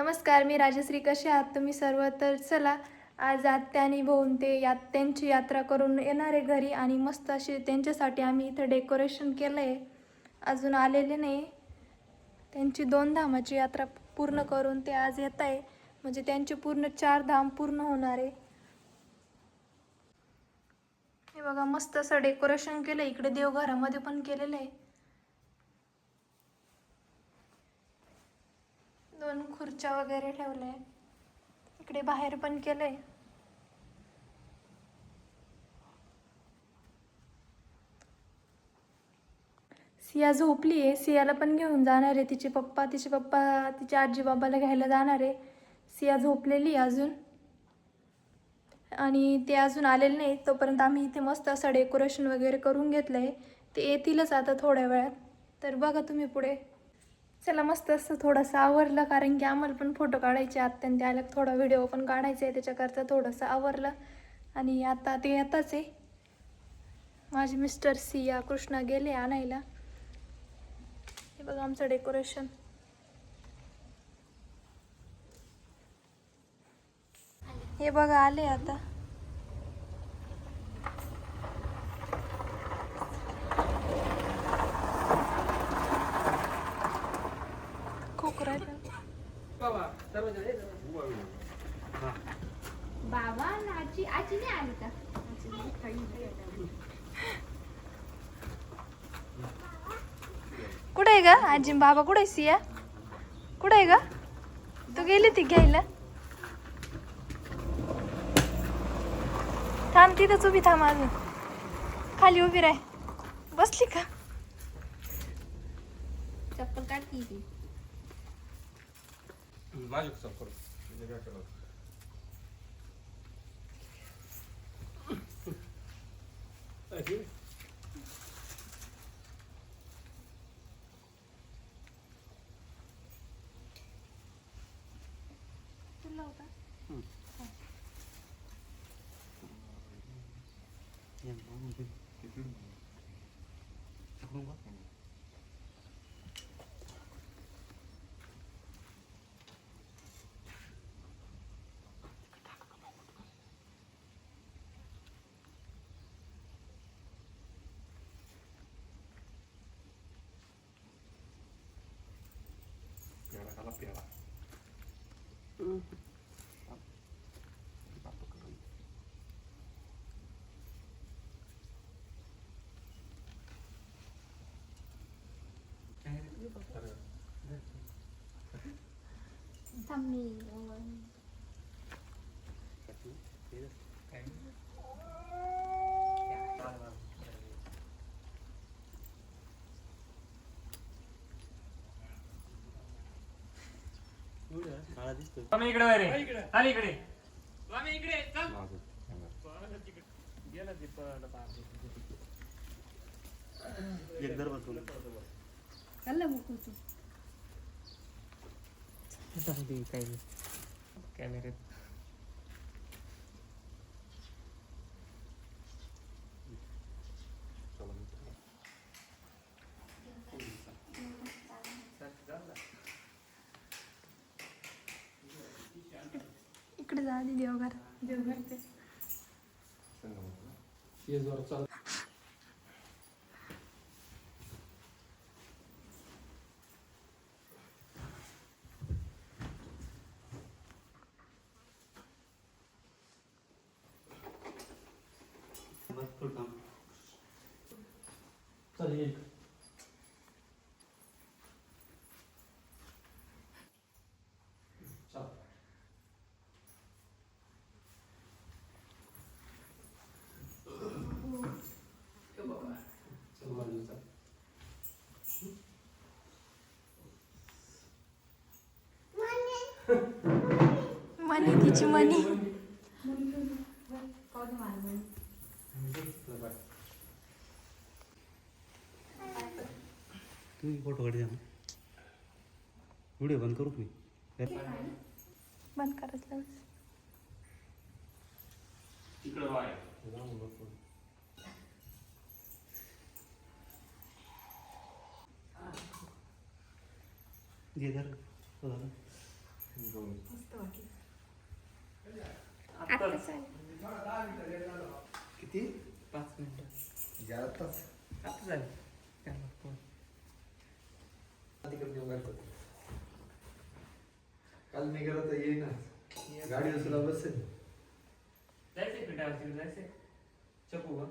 नमस्कार, मी राजश्री. कसे आहात तुम्ही सर्व? तर चला, आज आत्या आणि भाऊन ते त्यांची यात्रा करून येणार आहे घरी आणि मस्त अशी त्यांच्यासाठी आम्ही इथं डेकोरेशन केलं आहे. अजून आलेले नाही. त्यांची 2 धामाची यात्रा पूर्ण करून ते आज येत आहे. म्हणजे त्यांचे पूर्ण 4 धाम पूर्ण होणार आहे. हे बघा, मस्त असं डेकोरेशन केलं. इकडे देवघरामध्ये पण केलेलं आहे. 2 खुर्च्या वगैरे ठेवल्या. इकडे बाहेर पण केलंय. सिया झोपली आहे. सियाला पण घेऊन जाणार आहे. तिचे पप्पा तिच्या आजी बाबाला घ्यायला जाणार आहे. सिया झोपलेली अजून आणि ते अजून आलेले नाही. तोपर्यंत आम्ही इथे मस्त असं डेकोरेशन वगैरे करून घेतलं आहे. ते येतीलच आता थोड्या वेळात. तर बघा तुम्ही पुढे. चला, मस्त असं थोडंसं आवरलं, कारण की आम्हाला पण फोटो काढायचे. आत्याने आल्या, थोडा व्हिडिओ पण काढायचा आहे. त्याच्याकरता थोडंसं आवरलं आणि आता ते येतच आहे. माझे मिस्टर सिया कृष्णा गेले आणायला. हे बघा आमचं डेकोरेशन. हे बघा आले आता. खूप राहिलं. बाबा आजी आजी नाही आली का? कुठे आहे ग आजी बाबा? कुठे आहे सिया? कुठे आहे ग? तू गेली ती घ्यायला? थांब, तिथंच उभी थांब. अजून खाली उभी राह. बसली का? चप्पल काढती ती. माझ्या चप्पल तुला होता? प्याला खाला प्याला थांब मी स्वामी इकडे वय रे. चाल इकडे. स्वामी इकडे चल. गेला ते पळाला पार. एकदर बसून चालला मुकू तू. काय कॅमेऱ्यात इकडे जा आधी देवघर. देवघर ते मनी, तिची मनी. तुम्ही फोटो काढ द्या ना. व्हिडिओ बंद करू मी. बंद करायचं. इकडे वाय. ये धर. मस्त वाटलं. आता आत्ताच. चालेल. किती 5 मिनिटं जाताच आता झालं त्यांना फोन. तिकडे घेऊन जातो. काल मी गेलो तर येईना गाडी उचला बसेल. जायचंय पिठावरती जायचंय चपू